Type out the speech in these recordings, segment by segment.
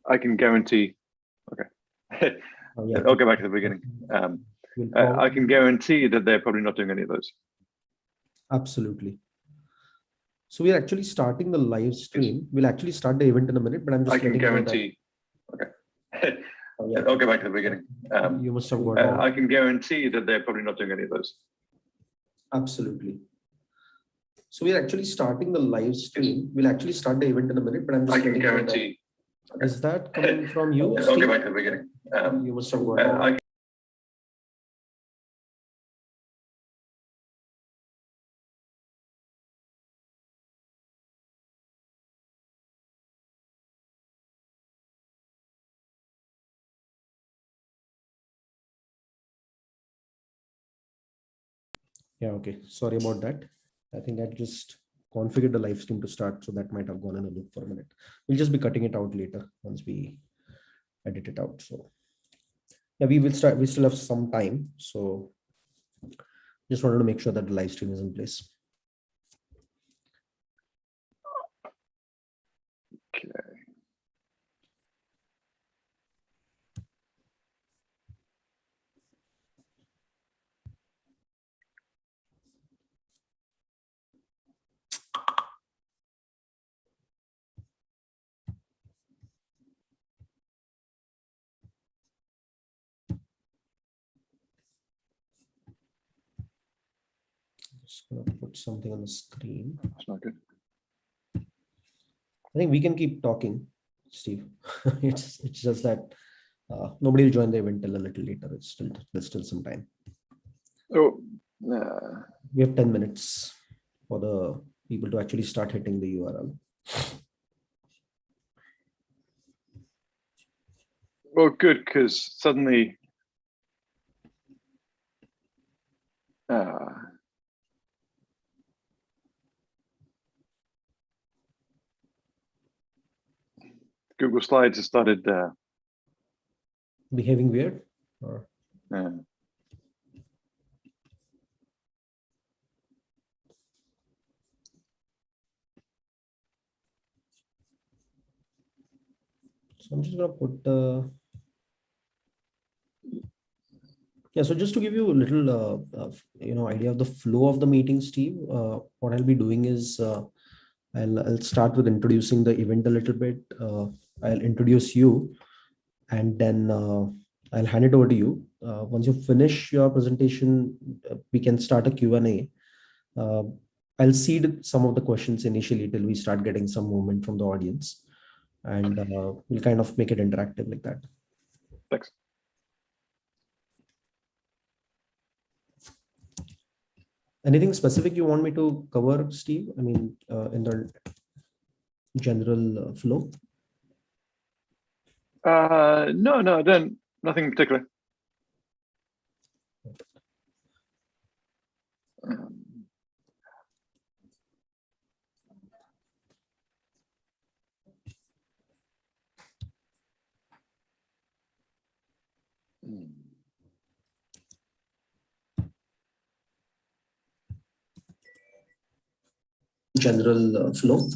I can guarantee. Okay. Yeah. I'll go back to the beginning. I can guarantee that they're probably not doing any of those. Absolutely. So we're actually starting the live stream. We'll actually start the event in a minute, but I'm just letting you know that. Okay. Yeah. I'll go back to the beginning. You must have got I can guarantee that they're probably not doing any of those. Absolutely. So we're actually starting the live stream. We'll actually start the event in a minute, but I'm just letting you know that. Is that coming from you, I'll Steve? go back to the beginning. You must have got Yeah, okay. Sorry about that. I think I just configured the live stream to start, so that might have gone in a loop for a minute. We'll just be cutting it out later once we edit it out. So yeah, we will start. We still have some time. So just wanted to make sure that the live stream is in place. Okay. Just gonna put something on the screen. That's not good. I think we can keep talking, Steve. it's just that nobody will join the event till a little later. There's still some time. Oh, We have 10 minutes for the people to actually start hitting the URL. well, good, because suddenly Google Slides has started Behaving weird? Or so I'm just gonna put yeah. So just to give you a little idea of the flow of the meeting, Steve, what I'll be doing is I'll start with introducing the event a little bit. I'll introduce you, and then I'll hand it over to you. Once you finish your presentation, we can start a Q&A. I'll seed some of the questions initially till we start getting some movement from the audience, and we'll kind of make it interactive like that. Thanks. Anything specific you want me to cover, Steve? I mean, in the general flow? No, then nothing in particular. General flow.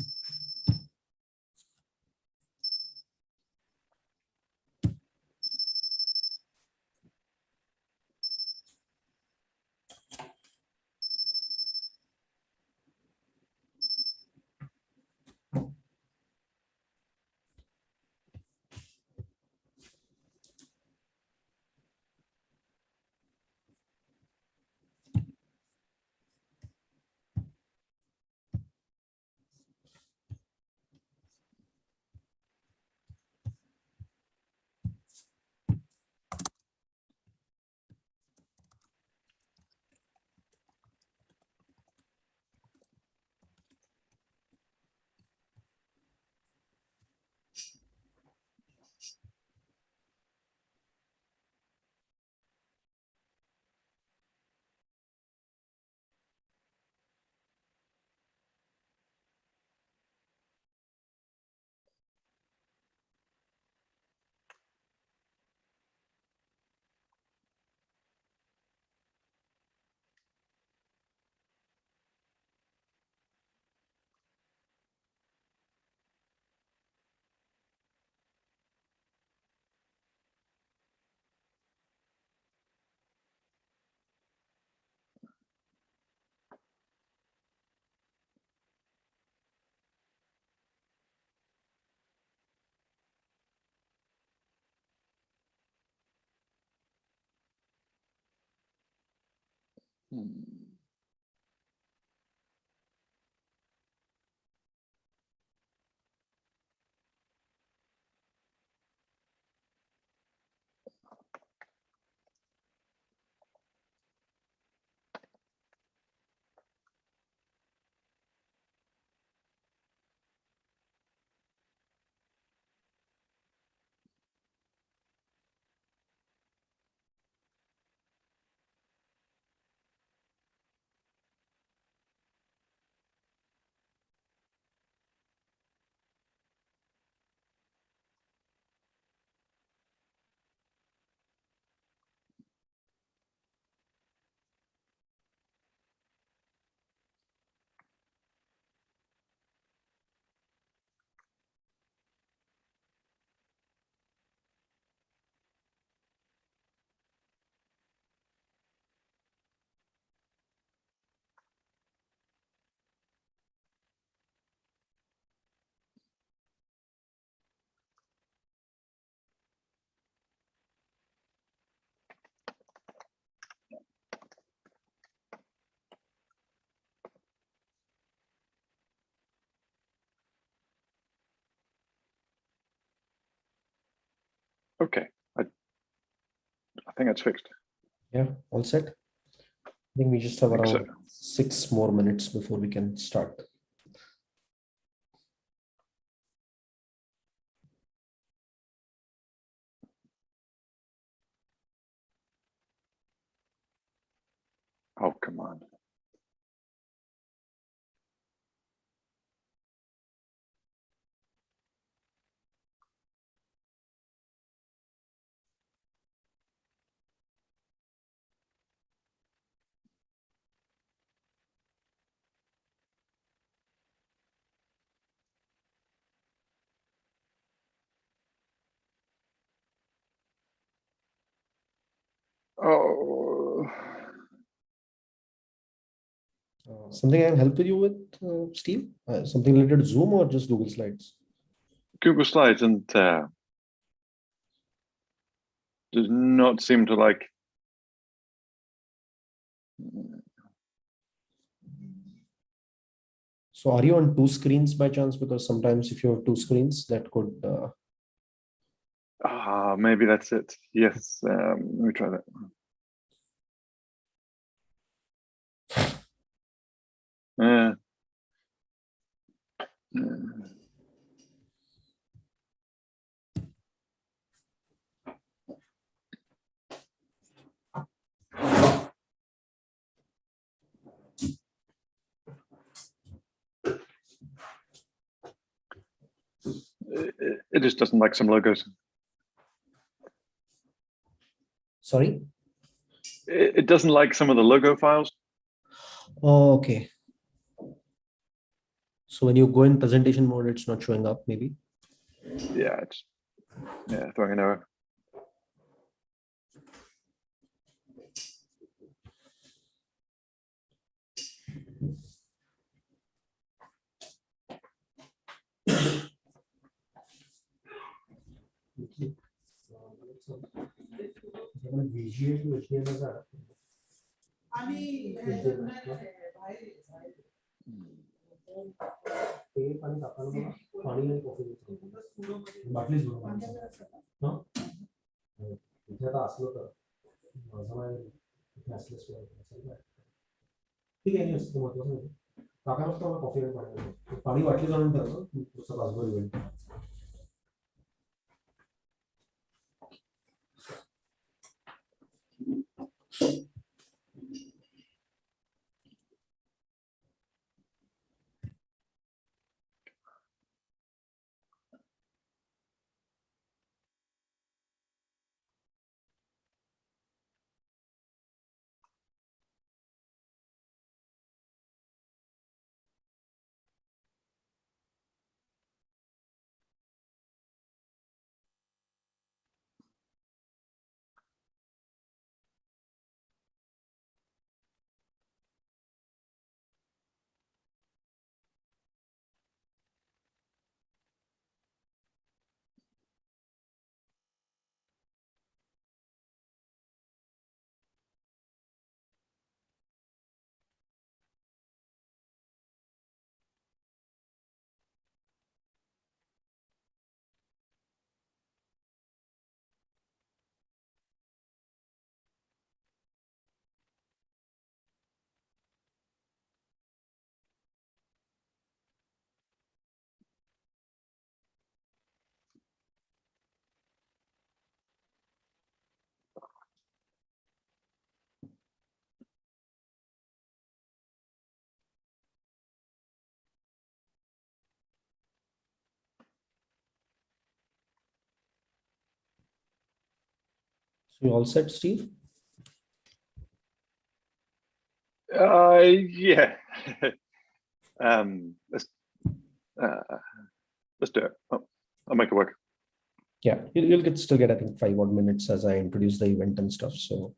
Okay, I think it's fixed. Yeah, all set. I think we just have think around so. 6 more minutes before we can start. Oh, come on. Oh, Something I can help with you with, Steve? Something related to Zoom or just Google Slides? Google Slides and does not seem to like. So are you on 2 screens by chance? Because sometimes if you have 2 screens, that could... Maybe that's it. Yes, let me try that. Yeah. It just doesn't like some logos. Sorry? It doesn't like some of the logo files. Oh, okay. So when you go in presentation mode, it's not showing up, maybe? Yeah, it's throwing an error. So you all set, Steve? Yeah. Let's do it. Oh, I'll make it work. Yeah, you'll still get, I think, 5 odd minutes as I introduce the event and stuff. So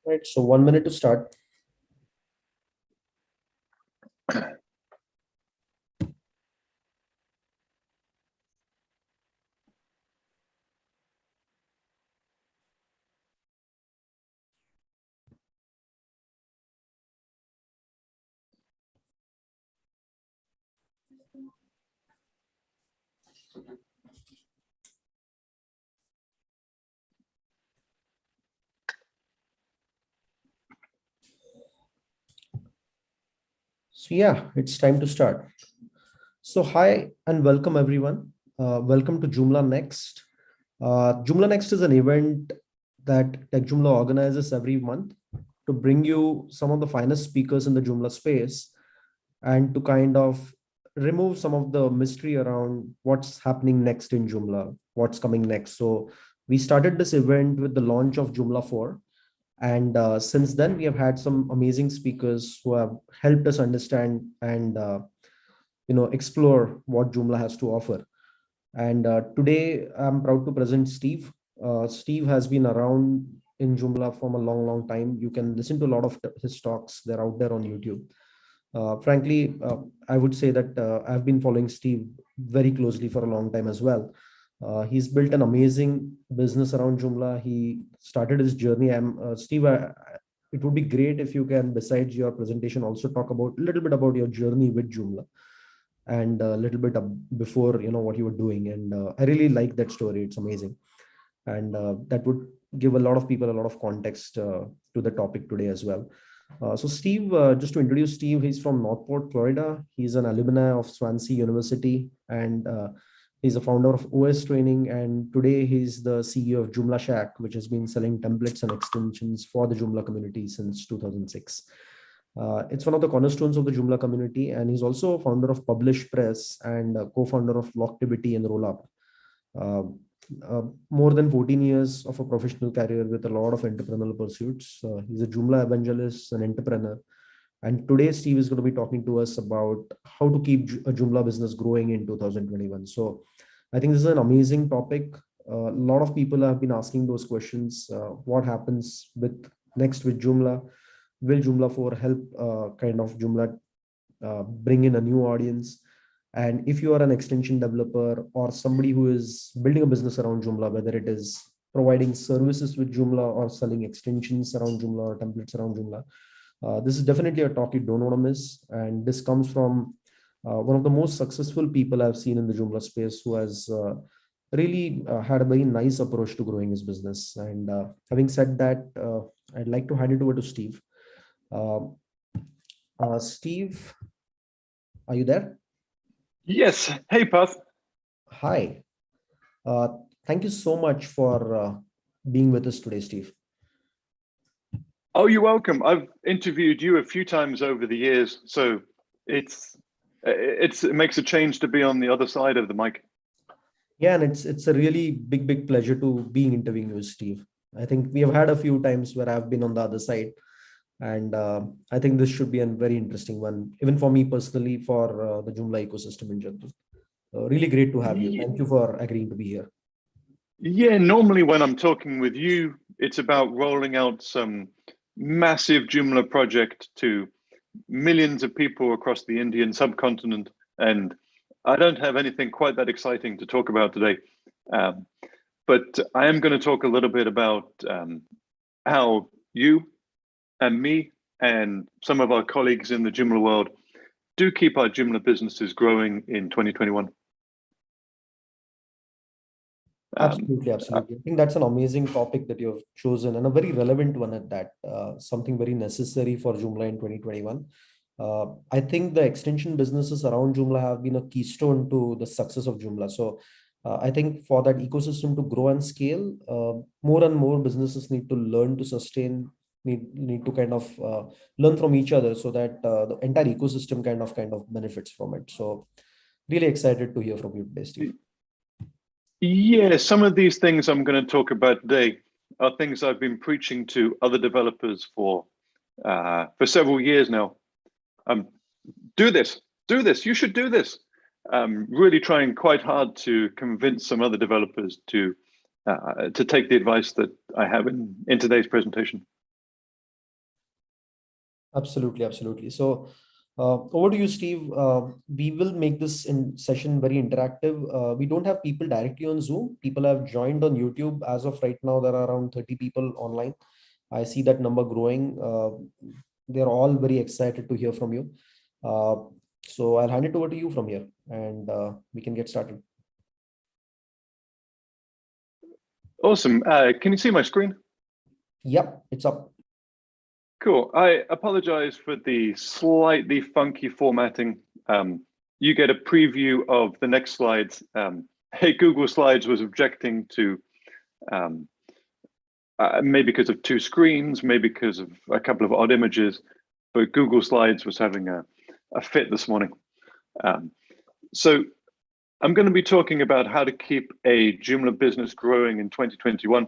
right, so 1 minute to start. So yeah, it's time to start. So hi and welcome everyone. Welcome to Joomla Next. Joomla Next is an event that Techjoomla organizes every month to bring you some of the finest speakers in the Joomla space and to kind of remove some of the mystery around what's happening next in Joomla, what's coming next. So we started this event with the launch of Joomla 4. And since then, we have had some amazing speakers who have helped us understand and explore what Joomla has to offer. And today, I'm proud to present Steve. Steve has been around in Joomla from a long, long time. You can listen to a lot of his talks. They're out there on YouTube. Frankly, I would say that I've been following Steve very closely for a long time as well. He's built an amazing business around Joomla. He started his journey. Steve. It would be great if you can, besides your presentation, also talk about a little bit about your journey with Joomla and a little bit before what you were doing. And I really like that story. It's amazing, and that would give a lot of people a lot of context to the topic today as well. So Steve, just to introduce Steve, he's from Northport, Florida. He's an alumni of Swansea University, and he's a founder of OS Training. And today he's the CEO of Joomlashack, which has been selling templates and extensions for the Joomla community since 2006. It's one of the cornerstones of the Joomla community, and he's also founder of Publish Press and co-founder of Locktivity and Rollup. Uh, More than 14 years of a professional career with a lot of entrepreneurial pursuits. He's a Joomla evangelist, an entrepreneur. And today, Steve is going to be talking to us about how to keep a Joomla business growing in 2021. So I think this is an amazing topic. A lot of people have been asking those questions. What happens next with Joomla? Will Joomla 4 help kind of Joomla bring in a new audience? And if you are an extension developer or somebody who is building a business around Joomla, whether it is providing services with Joomla or selling extensions around Joomla or templates around Joomla, this is definitely a talk you don't want to miss. And this comes from one of the most successful people I've seen in the Joomla space, who has really had a very nice approach to growing his business. And having said that, I'd like to hand it over to Steve. Steve, are you there? Yes. Hey, Path. Hi. Thank you so much for being with us today, Steve. Oh, you're welcome. I've interviewed you a few times over the years, so it makes a change to be on the other side of the mic. Yeah, and it's a really big pleasure to being interviewing you, Steve. I think we have had a few times where I've been on the other side, and I think this should be a very interesting one, even for me personally, for the Joomla ecosystem in general. Really great to have you. Thank you for agreeing to be here. Yeah, normally when I'm talking with you, it's about rolling out some massive Joomla project to millions of people across the Indian subcontinent. And I don't have anything quite that exciting to talk about today. Um, but I am going to talk a little bit about how you and me and some of our colleagues in the Joomla world do keep our Joomla businesses growing in 2021. Absolutely, absolutely. I think that's an amazing topic that you've chosen and a very relevant one at that. Something very necessary for Joomla in 2021. I think the extension businesses around Joomla have been a keystone to the success of Joomla. So I think for that ecosystem to grow and scale, more and more businesses need to learn to sustain, need to kind of learn from each other so that the entire ecosystem kind of benefits from it. So really excited to hear from you today, Steve. Yeah, some of these things I'm going to talk about today are things I've been preaching to other developers for several years now. Do this, you should do this. Really trying quite hard to convince some other developers to take the advice that I have in today's presentation. Absolutely, absolutely. So over to you, Steve. We will make this session very interactive. We don't have people directly on Zoom. People have joined on YouTube. As of right now, there are around 30 people online. I see that number growing. They're all very excited to hear from you. So I'll hand it over to you from here and we can get started. Awesome. Can you see my screen? Yep, it's up. Cool. I apologize for the slightly funky formatting. You get a preview of the next slides. Hey, Google Slides was objecting to maybe because of two screens, maybe because of a couple of odd images, but Google Slides was having a fit this morning. So I'm going to be talking about how to keep a Joomla business growing in 2021.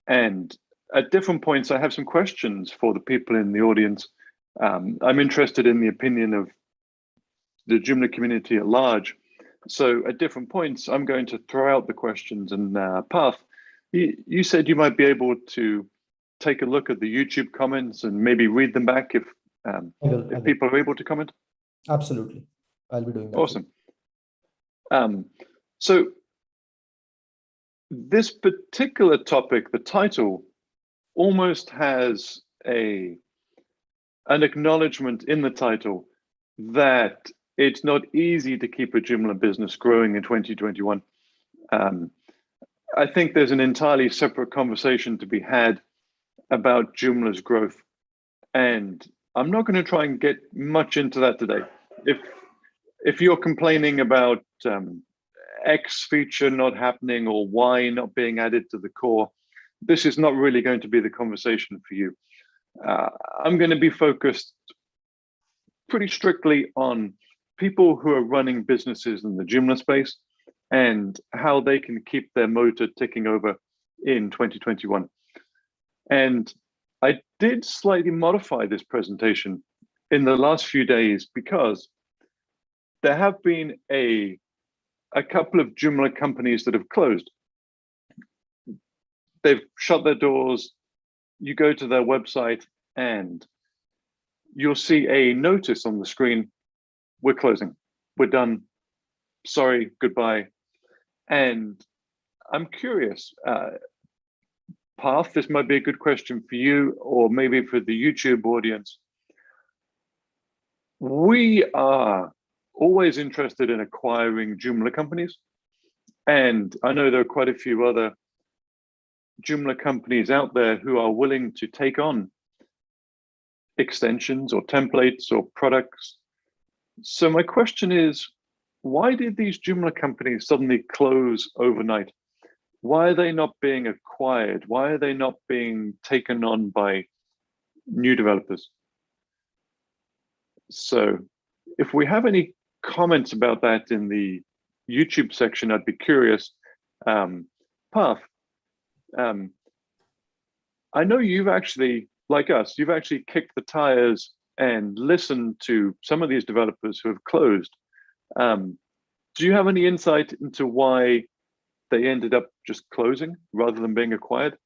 And at different points, I have some questions for the people in the audience. I'm interested in the opinion of the Joomla community at large. So at different points, I'm going to throw out the questions. And Parth, you said you might be able to take a look at the YouTube comments and maybe read them back if people are able to comment? Absolutely. I'll be doing that. Awesome. So this particular topic, the title, almost has an acknowledgement in the title that it's not easy to keep a Joomla business growing in 2021. I think there's an entirely separate conversation to be had about Joomla's growth. And I'm not going to try and get much into that today. If you're complaining about X feature not happening or Y not being added to the core, this is not really going to be the conversation for you. I'm going to be focused pretty strictly on people who are running businesses in the Joomla space and how they can keep their motor ticking over in 2021. And I did slightly modify this presentation in the last few days because there have been a couple of Joomla companies that have closed. They've shut their doors. You go to their website and you'll see a notice on the screen. We're closing. We're done. Sorry, goodbye. And I'm curious, Parth, this might be a good question for you or maybe for the YouTube audience. We are always interested in acquiring Joomla companies. And I know there are quite a few other Joomla companies out there who are willing to take on extensions or templates or products. So my question is, why did these Joomla companies suddenly close overnight? Why are they not being acquired? Why are they not being taken on by new developers? So if we have any comments about that in the YouTube section, I'd be curious. Parth, I know you've actually, like us, you've actually kicked the tires and listened to some of these developers who have closed. Do you have any insight into why they ended up just closing rather than being acquired?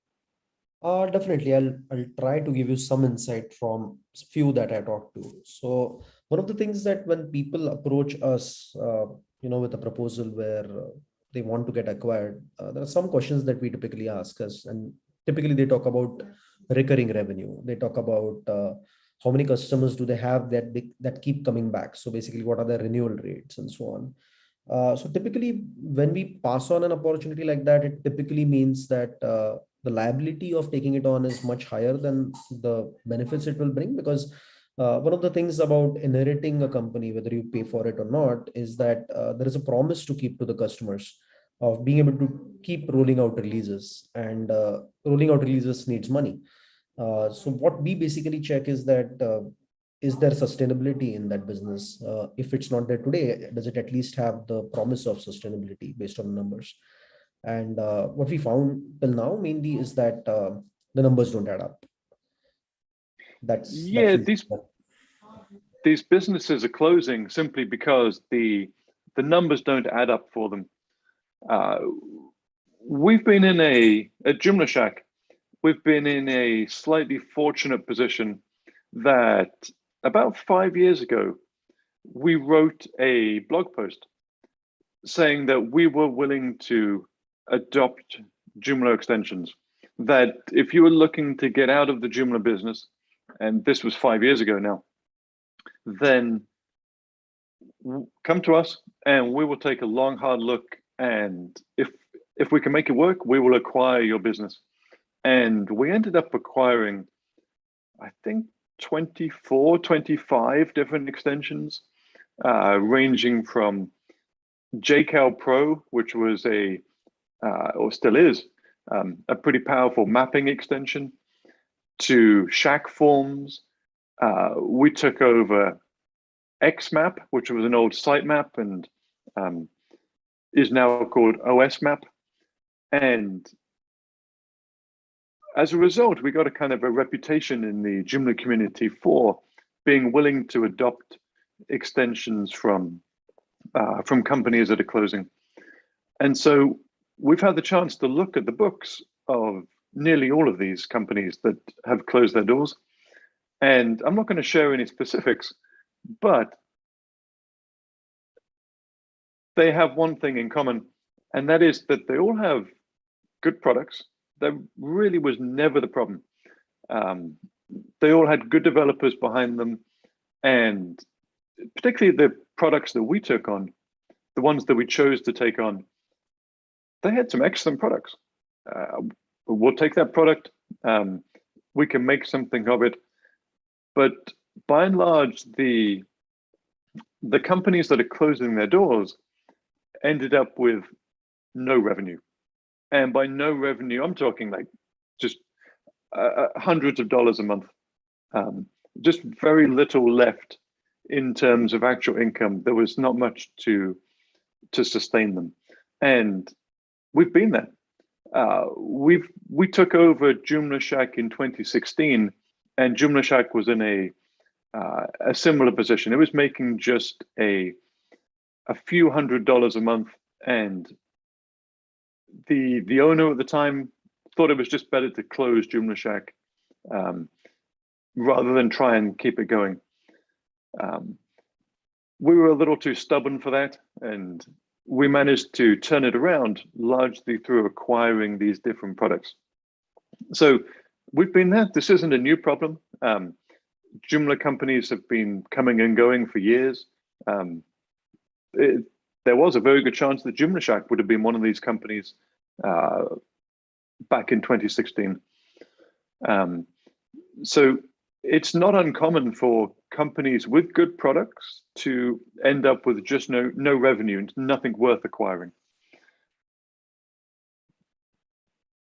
Definitely, I'll try to give you some insight from few that I talked to. So one of the things that when people approach us, with a proposal where they want to get acquired, there are some questions that we typically ask us, and typically they talk about recurring revenue. They talk about how many customers do they have that keep coming back. So basically, what are their renewal rates and so on. So typically, when we pass on an opportunity like that, it typically means that the liability of taking it on is much higher than the benefits it will bring. Because one of the things about inheriting a company, whether you pay for it or not, is that there is a promise to keep to the customers of being able to keep rolling out releases, and rolling out releases needs money. So what we basically check is that is there sustainability in that business? If it's not there today, does it at least have the promise of sustainability based on the numbers? And what we found till now mainly is that the numbers don't add up. That's Yeah, usually these businesses are closing simply because the numbers don't add up for them. We've been in at Joomlashack, we've been in a slightly fortunate position that about 5 years ago, we wrote a blog post saying that we were willing to adopt Joomla extensions. That if you were looking to get out of the Joomla business, and this was 5 years ago now, then come to us and we will take a long, hard look. And if we can make it work, we will acquire your business. And we ended up acquiring, I think, 24, 25 different extensions, ranging from JCal Pro, which was or still is, a pretty powerful mapping extension, to Shack Forms. We took over XMap, which was an old sitemap and is now called OSMap. And as a result, we got a kind of a reputation in the Joomla community for being willing to adopt extensions from companies that are closing. And so we've had the chance to look at the books of nearly all of these companies that have closed their doors. And I'm not going to share any specifics, but they have one thing in common, and that is that they all have good products. That really was never the problem. They all had good developers behind them, and particularly the products that we took on, the ones that we chose to take on, they had some excellent products. We'll take that product, we can make something of it, but by and large, the companies that are closing their doors ended up with no revenue. And by no revenue, I'm talking like just hundreds of dollars a month, just very little left in terms of actual income. There was not much to sustain them. And we've been there. We took over Joomlashack in 2016, and Joomlashack was in a similar position. It was making just a few $100s a month, and the owner at the time thought it was just better to close Joomlashack rather than try and keep it going. We were a little too stubborn for that, and we managed to turn it around largely through acquiring these different products. So we've been there. This isn't a new problem. Joomla companies have been coming and going for years. There was a very good chance that Joomlashack would have been one of these companies back in 2016. So it's not uncommon for companies with good products to end up with just no revenue and nothing worth acquiring.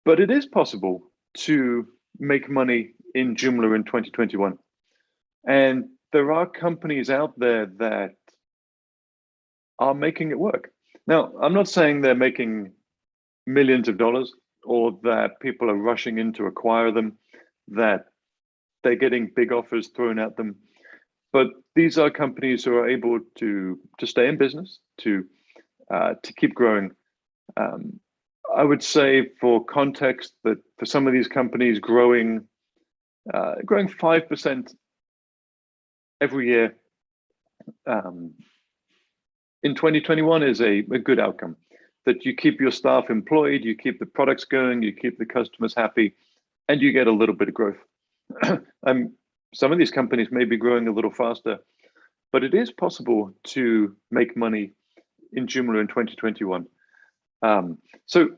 But it is possible to make money in Joomla in 2021. And there are companies out there that are making it work. Now, I'm not saying they're making millions of dollars or that people are rushing in to acquire them, that they're getting big offers thrown at them. But these are companies who are able to stay in business, to keep growing. I would say, for context, that for some of these companies, growing 5% every year in 2021 is a good outcome. That you keep your staff employed, you keep the products going, you keep the customers happy, and you get a little bit of growth. Some of these companies may be growing a little faster, but it is possible to make money in Joomla in 2021. So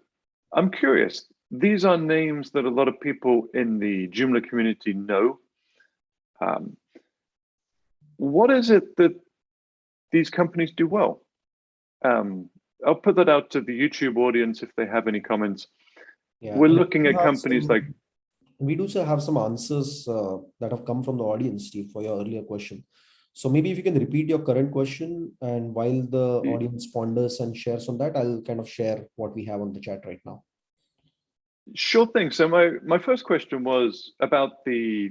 I'm curious, these are names that a lot of people in the Joomla community know. What is it that these companies do well? I'll put that out to the YouTube audience if they have any comments. Yeah, We're and looking at companies like... We do have some answers that have come from the audience, Steve, for your earlier question. So maybe if you can repeat your current question, and while the audience ponders and shares on that, I'll kind of share what we have on the chat right now. Sure thing. So my first question was about the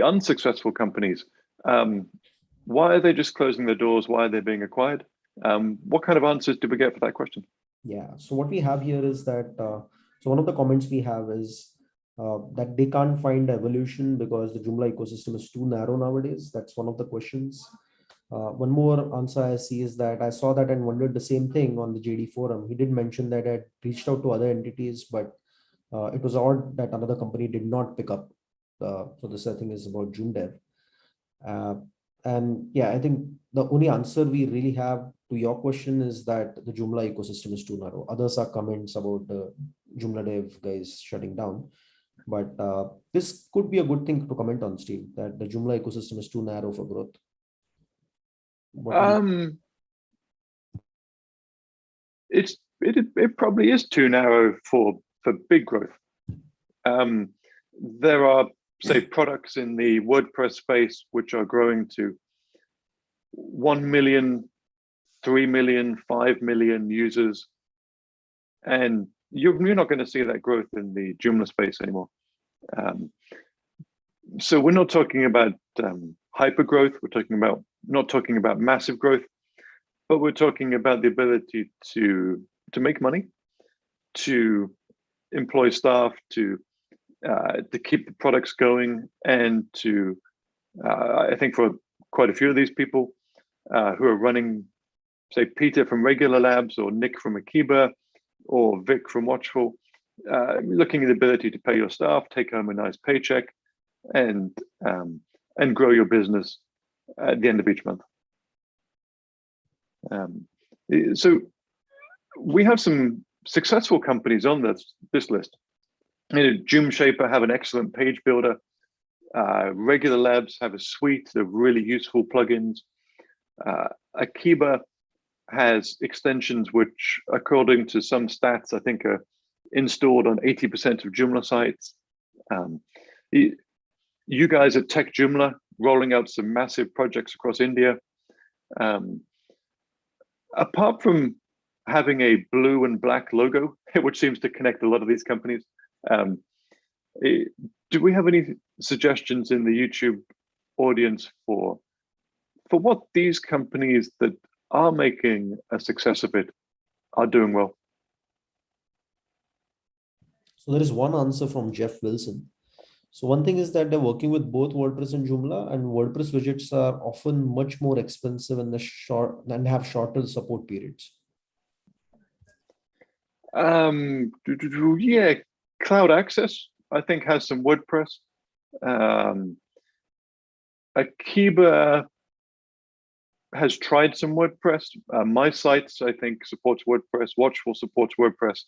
unsuccessful companies. Why are they just closing their doors? Why are they being acquired? What kind of answers did we get for that question? Yeah, so what we have here is that, so one of the comments we have is that they can't find evolution because the Joomla ecosystem is too narrow nowadays. That's one of the questions. One more answer I see is that I saw that and wondered the same thing on the JD forum. He did mention that I had reached out to other entities, but it was odd that another company did not pick up. So this, I think, is about Joomdev. And yeah, I think the only answer we really have to your question is that the Joomla ecosystem is too narrow. Others are comments about the Joomla dev guys shutting down. But this could be a good thing to comment on, Steve, that the Joomla ecosystem is too narrow for growth. It probably is too narrow for big growth. There are, say, products in the WordPress space which are growing to 1 million, 3 million, 5 million users, and you're not going to see that growth in the Joomla space anymore. So we're not talking about hyper growth. We're not talking about massive growth, but we're talking about the ability to make money, to employ staff, to keep the products going, and to I think for quite a few of these people who are running, say, Peter from Regular Labs, or Nick from Akiba, or Vic from Watchful, looking at the ability to pay your staff, take home a nice paycheck, and grow your business at the end of each month. So we have some successful companies on this list. Joomshaper have an excellent page builder. Regular Labs have a suite of really useful plugins. Akiba has extensions which, according to some stats, I think are installed on 80% of Joomla sites. You guys at Techjoomla rolling out some massive projects across India. Apart from having a blue and black logo, which seems to connect a lot of these companies, do we have any suggestions in the YouTube audience for what these companies that are making a success of it are doing well? So there is one answer from Jeff Wilson. So one thing is that they're working with both WordPress and Joomla, and WordPress widgets are often much more expensive and have shorter support periods. Yeah, Cloud Access, I think, has some WordPress. Akiba has tried some WordPress. My Sites, I think, supports WordPress. Watchful supports WordPress.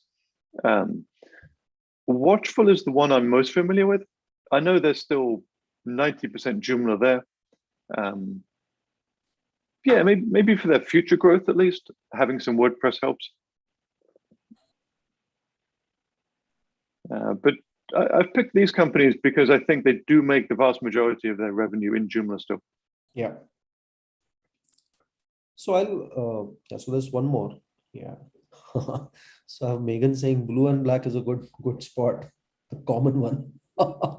Watchful is the one I'm most familiar with. I know there's still 90% Joomla there. Yeah, maybe for their future growth, at least, having some WordPress helps. But I've picked these companies because I think they do make the vast majority of their revenue in Joomla still. Yeah. So so there's one more. Yeah. So I have Megan saying blue and black is a good spot, the common one.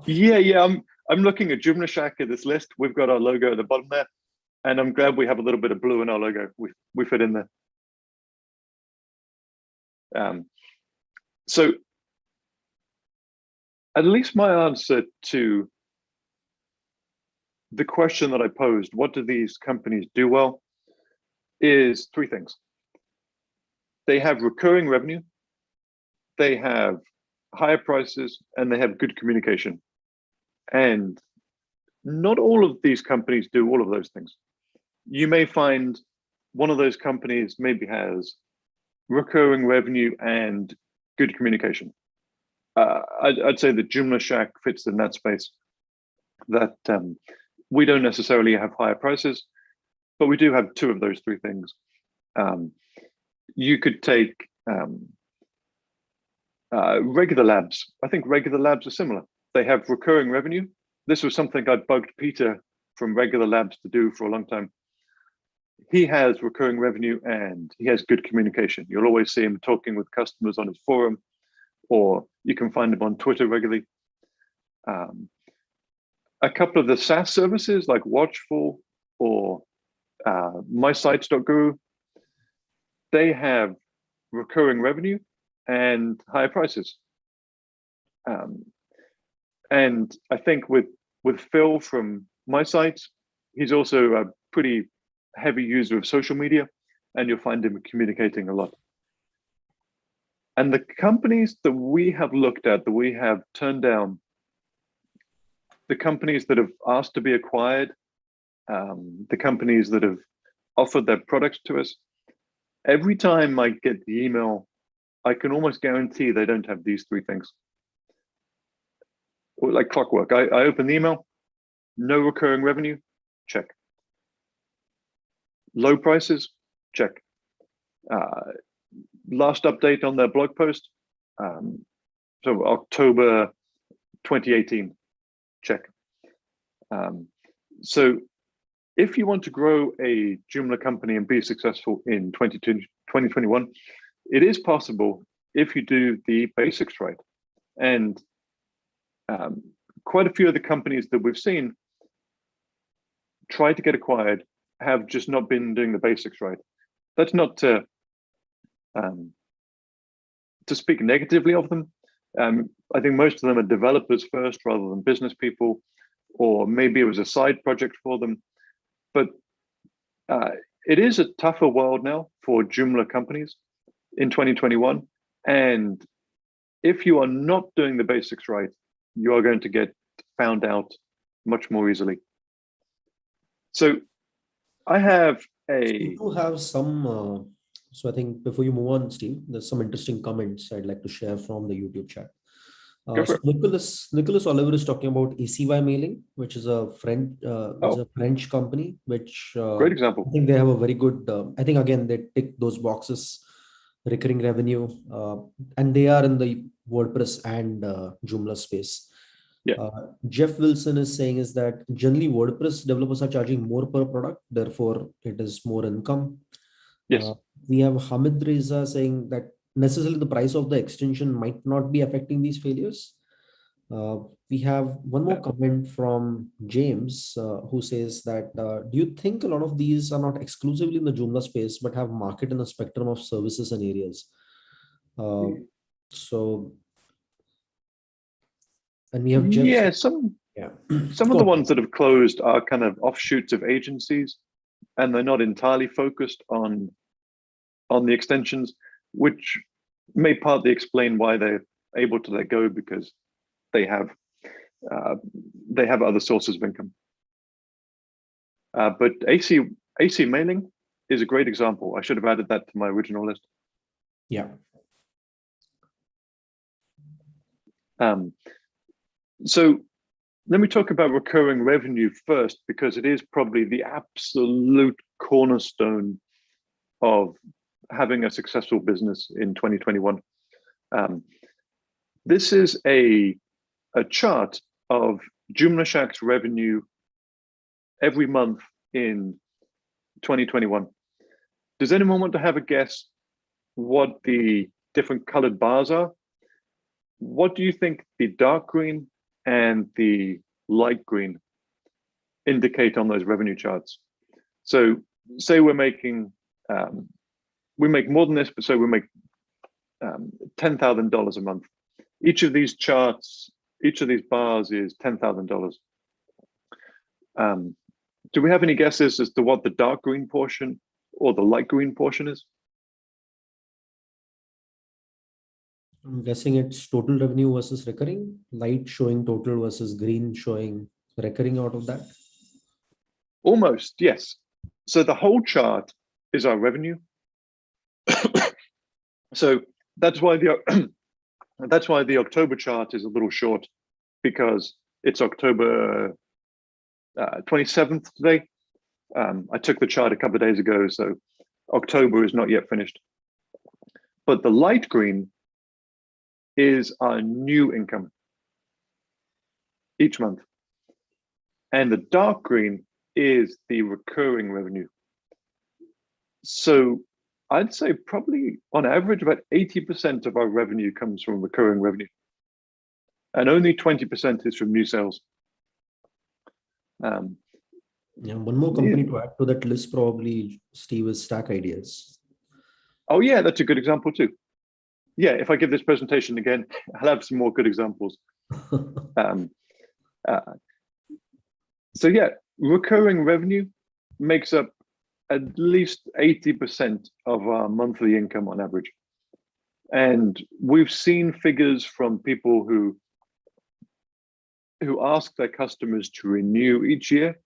Yeah. I'm looking at Joomlashack at this list. We've got our logo at the bottom there, and I'm glad we have a little bit of blue in our logo. We fit in there. So at least my answer to the question that I posed, what do these companies do well, is three things. They have recurring revenue, they have higher prices, and they have good communication. And not all of these companies do all of those things. You may find one of those companies maybe has recurring revenue and good communication. I'd say that Joomlashack fits in that space, that we don't necessarily have higher prices, but we do have two of those three things. You could take Regular Labs. I think Regular Labs are similar. They have recurring revenue. This was something I bugged Peter from Regular Labs to do for a long time. He has recurring revenue and he has good communication. You'll always see him talking with customers on his forum, or you can find him on Twitter regularly. A couple of the SaaS services like Watchful or mysites.guru, they have recurring revenue and higher prices. And I think with Phil from MySites, he's also a pretty heavy user of social media, and you'll find him communicating a lot. And the companies that we have looked at, that we have turned down, the companies that have asked to be acquired, the companies that have offered their products to us, every time I get the email, I can almost guarantee they don't have these three things. Like clockwork, I open the email, no recurring revenue, check. Low prices, check. Last update on their blog post, so October 2018, check. So if you want to grow a Joomla company and be successful in 2021, it is possible if you do the basics right. And quite a few of the companies that we've seen try to get acquired have just not been doing the basics right. That's not to speak negatively of them. I think most of them are developers first rather than business people, or maybe it was a side project for them. But it is a tougher world now for Joomla companies in 2021. And if you are not doing the basics right, you are going to get found out much more easily. So I have You do have some, so I think before you move on, Steve, there's some interesting comments I'd like to share from the YouTube chat. Go for it. Nicholas Oliver is talking about ACY Mailing, which is a French company, which Great example. I think they have a very good, I think again, they tick those boxes, recurring revenue, and they are in the WordPress and Joomla space. Yeah. Jeff Wilson is saying is that generally WordPress developers are charging more per product, therefore it is more income. Yes. We have Hamid Reza saying that necessarily the price of the extension might not be affecting these failures. We have one more comment from James who says that do you think a lot of these are not exclusively in the Joomla space but have market in a spectrum of services and areas? And we have Jeff. Some of the ones that have closed are kind of offshoots of agencies, and they're not entirely focused on the extensions, which may partly explain why they're able to let go, because they have other sources of income. But AC Mailing is a great example. I should have added that to my original list. Yeah. So let me talk about recurring revenue first, because it is probably the absolute cornerstone of having a successful business in 2021. This is a chart of Joomlashack's revenue every month in 2021. Does anyone want to have a guess what the different colored bars are? What do you think the dark green and the light green indicate on those revenue charts? So say we make more than this, but so we make $10,000 a month. Each of these charts, each of these bars is $10,000. Do we have any guesses as to what the dark green portion or the light green portion is? I'm guessing it's total revenue versus recurring, light showing total versus green showing recurring out of that. Almost, yes. So the whole chart is our revenue. So that's why the that's why the October chart is a little short, because it's October 27th today. I took the chart a couple of days ago, so October is not yet finished. But the light green is our new income each month. And the dark green is the recurring revenue. So I'd say probably on average about 80% of our revenue comes from recurring revenue. And only 20% is from new sales. Yeah, one more company to add to that list probably, Steve, is Stack Ideas. Oh yeah, that's a good example too. Yeah, if I give this presentation again, I'll have some more good examples. So yeah, recurring revenue makes up at least 80% of our monthly income on average. And we've seen figures from people who ask their customers to renew each year,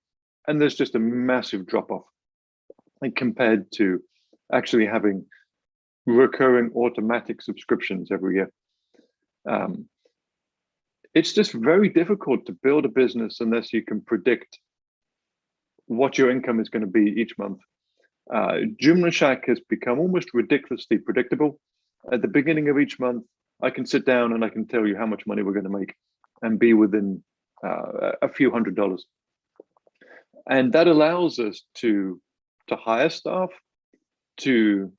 and there's just a massive drop-off compared to actually having recurring automatic subscriptions every year. It's just very difficult to build a business unless you can predict what your income is going to be each month. Joomlashack has become almost ridiculously predictable. At the beginning of each month, I can sit down and I can tell you how much money we're going to make and be within a few $100s. And that allows us to hire staff, to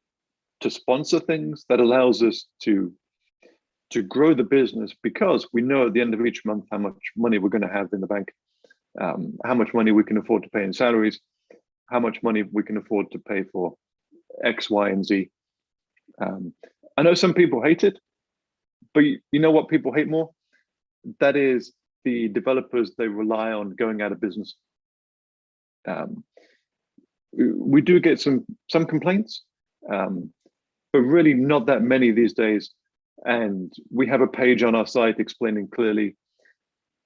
sponsor things. That allows us to grow the business, because we know at the end of each month how much money we're going to have in the bank, how much money we can afford to pay in salaries, how much money we can afford to pay for X, Y, and Z. I know some people hate it, but you know what people hate more? That is the developers they rely on going out of business. We do get some complaints, but really not that many these days. And we have a page on our site explaining clearly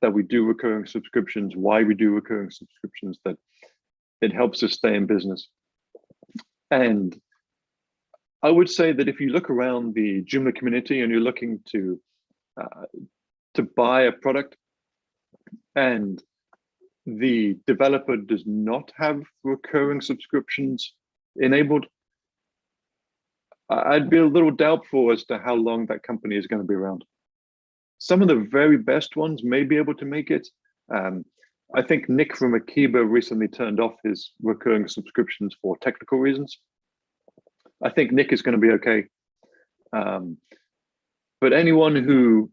that we do recurring subscriptions, why we do recurring subscriptions, that it helps us stay in business. And I would say that if you look around the Joomla community and you're looking to buy a product and the developer does not have recurring subscriptions enabled, I'd be a little doubtful as to how long that company is going to be around. Some of the very best ones may be able to make it. I think Nick from Akiba recently turned off his recurring subscriptions for technical reasons. I think Nick is going to be okay. But anyone who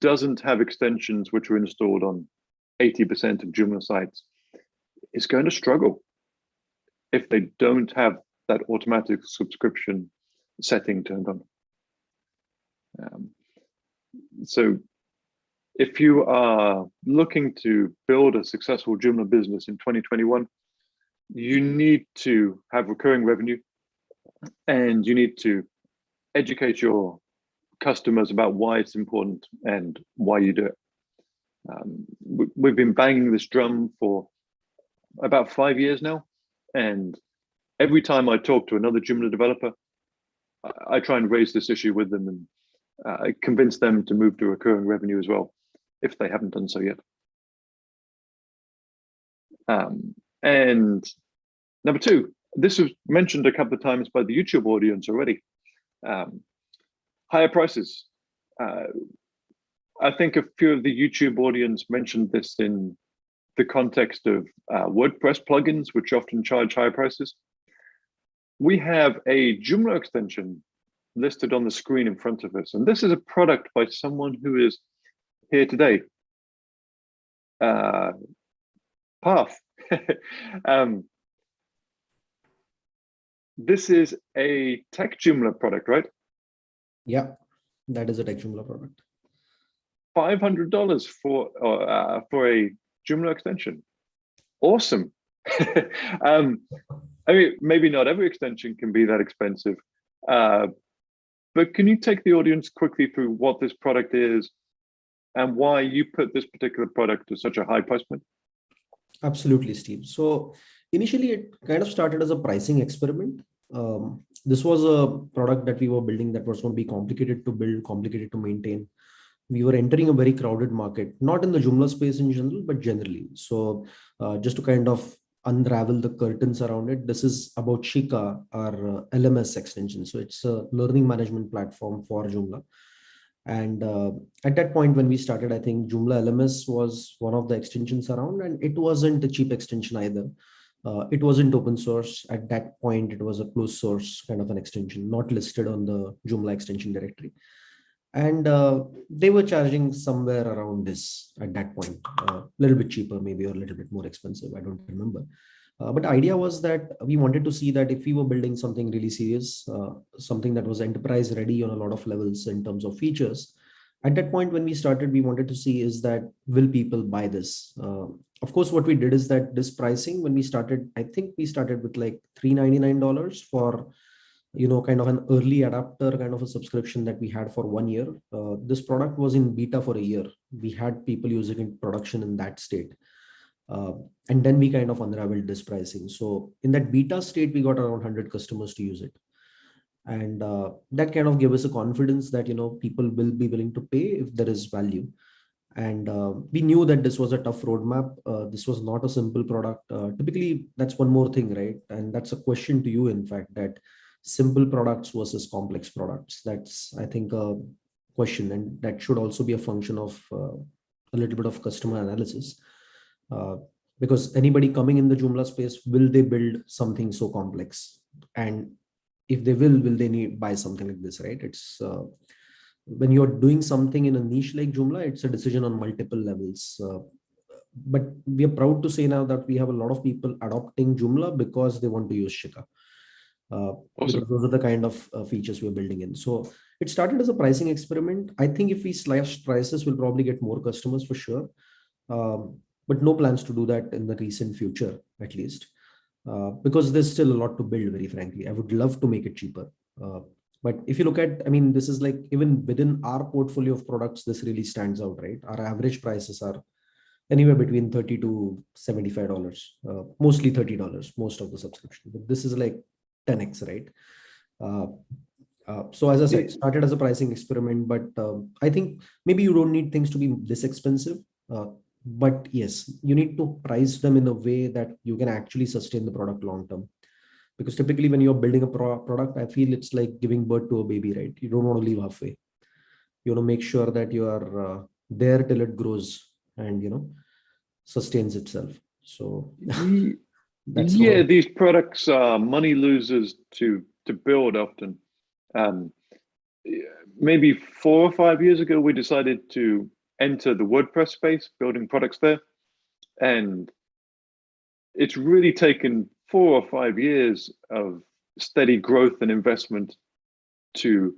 doesn't have extensions which are installed on 80% of Joomla sites is going to struggle if they don't have that automatic subscription setting turned on. So if you are looking to build a successful Joomla business in 2021, you need to have recurring revenue, and you need to educate your customers about why it's important and why you do it. We've been banging this drum for about 5 years now, and every time I talk to another Joomla developer, I try and raise this issue with them and convince them to move to recurring revenue as well, if they haven't done so yet. And number two, this was mentioned a couple of times by the YouTube audience already. Higher prices. I think a few of the YouTube audience mentioned this in the context of WordPress plugins, which often charge higher prices. We have a Joomla extension listed on the screen in front of us, and this is a product by someone who is here today. Path. This is a Techjoomla product, right? Yeah, that is a Techjoomla product. $500 for a Joomla extension. Awesome. um, I mean, maybe not every extension can be that expensive, but can you take the audience quickly through what this product is and why you put this particular product to such a high price point? Absolutely, Steve. So initially, it kind of started as a pricing experiment. This was a product that we were building that was going to be complicated to build, complicated to maintain. We were entering a very crowded market, not in the Joomla space in general, but generally. So just to kind of unravel the curtains around it, this is about Shika, our LMS extension. So it's a learning management platform for Joomla. And at that point, when we started, I think Joomla LMS was one of the extensions around, and it wasn't a cheap extension either. It wasn't open source. At that point, it was a closed source kind of an extension, not listed on the Joomla extension directory. And they were charging somewhere around this at that point, a little bit cheaper, maybe, or a little bit more expensive. I don't remember. But the idea was that we wanted to see that if we were building something really serious, something that was enterprise ready on a lot of levels in terms of features, at that point when we started, we wanted to see is that will people buy this? Of course, what we did is that this pricing, when we started, I think we started with like $399 for kind of an early adapter kind of a subscription that we had for 1 year. This product was in beta for a year. We had people using it in production in that state. And then we kind of unraveled this pricing. So in that beta state, we got around 100 customers to use it. And that kind of gave us a confidence that, people will be willing to pay if there is value. And we knew that this was a tough roadmap. This was not a simple product. Typically, that's one more thing, right? And that's a question to you, in fact, that simple products versus complex products. That's, I think, a question. And that should also be a function of a little bit of customer analysis. Because anybody coming in the Joomla space, will they build something so complex? And if they will they need buy something like this, right? It's when you're doing something in a niche like Joomla, it's a decision on multiple levels. But we are proud to say now that we have a lot of people adopting Joomla because they want to use Shika. Awesome. Because those are the kind of features we're building in. So it started as a pricing experiment. I think if we slash prices, we'll probably get more customers for sure. But no plans to do that in the recent future, at least, because there's still a lot to build, very frankly. I would love to make it cheaper. But if you look at, I mean, this is like, even within our portfolio of products, this really stands out, right? Our average prices are anywhere between $30 to $75, mostly $30, most of the subscription. But this is like 10x, right? So as I said, started as a pricing experiment, but I think maybe you don't need things to be this expensive. But yes, you need to price them in a way that you can actually sustain the product long term. Because typically when you're building a product, I feel it's like giving birth to a baby, right? You don't want to leave halfway. You want to make sure that you are there till it grows and, sustains itself. So that's yeah, these products are money losers to build often. Maybe 4 or 5 years ago, we decided to enter the WordPress space, building products there. And it's really taken 4 or 5 years of steady growth and investment to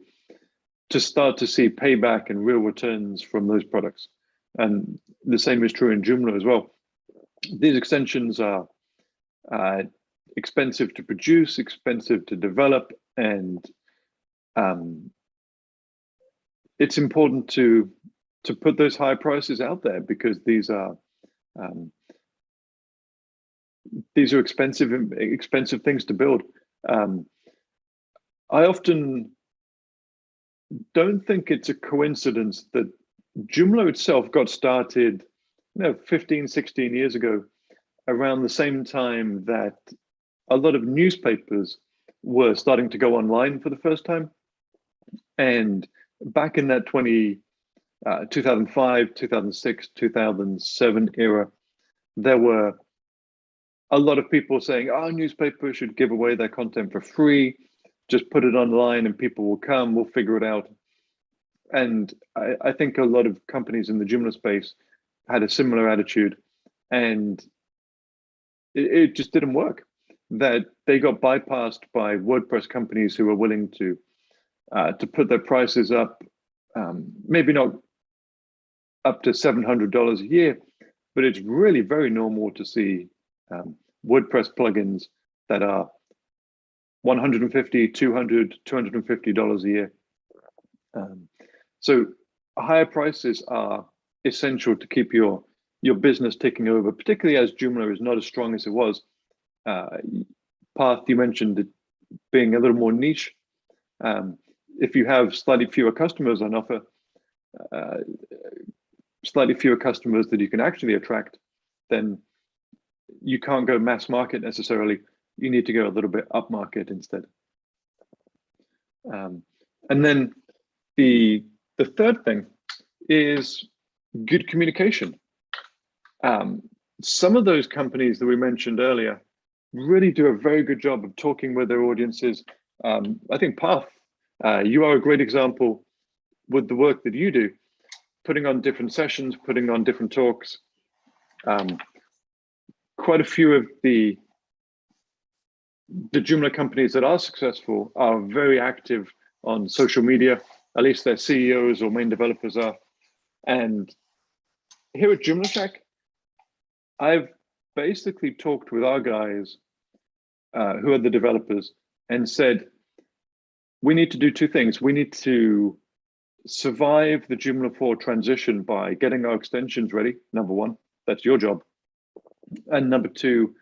start to see payback and real returns from those products. And the same is true in Joomla as well. These extensions are expensive to produce, expensive to develop, and it's important to put those high prices out there, because these are expensive things to build. I often don't think it's a coincidence that Joomla itself got started 15, 16 years ago, around the same time that a lot of newspapers were starting to go online for the first time. And back in that 2005, 2006, 2007 era, there were a lot of people saying, oh, newspapers should give away their content for free. Just put it online and people will come, we'll figure it out. And I think a lot of companies in the Joomla space had a similar attitude, and it just didn't work. That they got bypassed by WordPress companies who were willing to to put their prices up, maybe not up to $700 a year, but it's really very normal to see WordPress plugins that are $150, $200, $250 a year. So higher prices are essential to keep your business ticking over, particularly as Joomla is not as strong as it was. Path, you mentioned it being a little more niche. If you have slightly fewer customers on offer, slightly fewer customers that you can actually attract, then you can't go mass market necessarily. You need to go a little bit up market instead. And then the third thing is good communication. Some of those companies that we mentioned earlier really do a very good job of talking with their audiences. I think Path, you are a great example with the work that you do, putting on different sessions, putting on different talks. Quite a few of the Joomla companies that are successful are very active on social media, at least their CEOs or main developers are. And here at Joomlashack, I've basically talked with our guys who are the developers and said, we need to do two things. We need to survive the Joomla 4 transition by getting our extensions ready, number one. That's your job. And number two,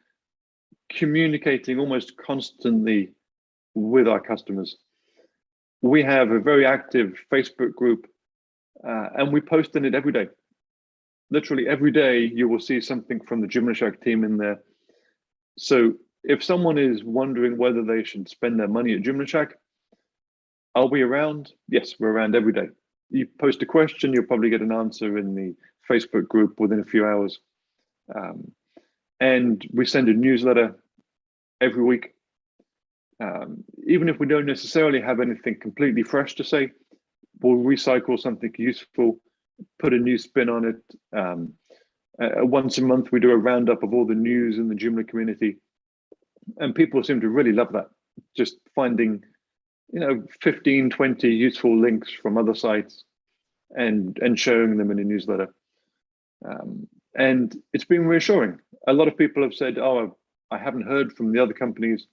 communicating almost constantly with our customers. We have a very active Facebook group and we post in it every day. Literally every day you will see something from the Joomlashack team in there. So if someone is wondering whether they should spend their money at Joomlashack, are we around? Yes, we're around every day. You post a question, you'll probably get an answer in the Facebook group within a few hours. And we send a newsletter every week. Even if we don't necessarily have anything completely fresh to say, we'll recycle something useful, put a new spin on it. Once a month, we do a roundup of all the news in the Joomla community. And people seem to really love that. Just finding, 15, 20 useful links from other sites and showing them in a newsletter. And it's been reassuring. A lot of people have said, oh, I haven't heard from the other companies.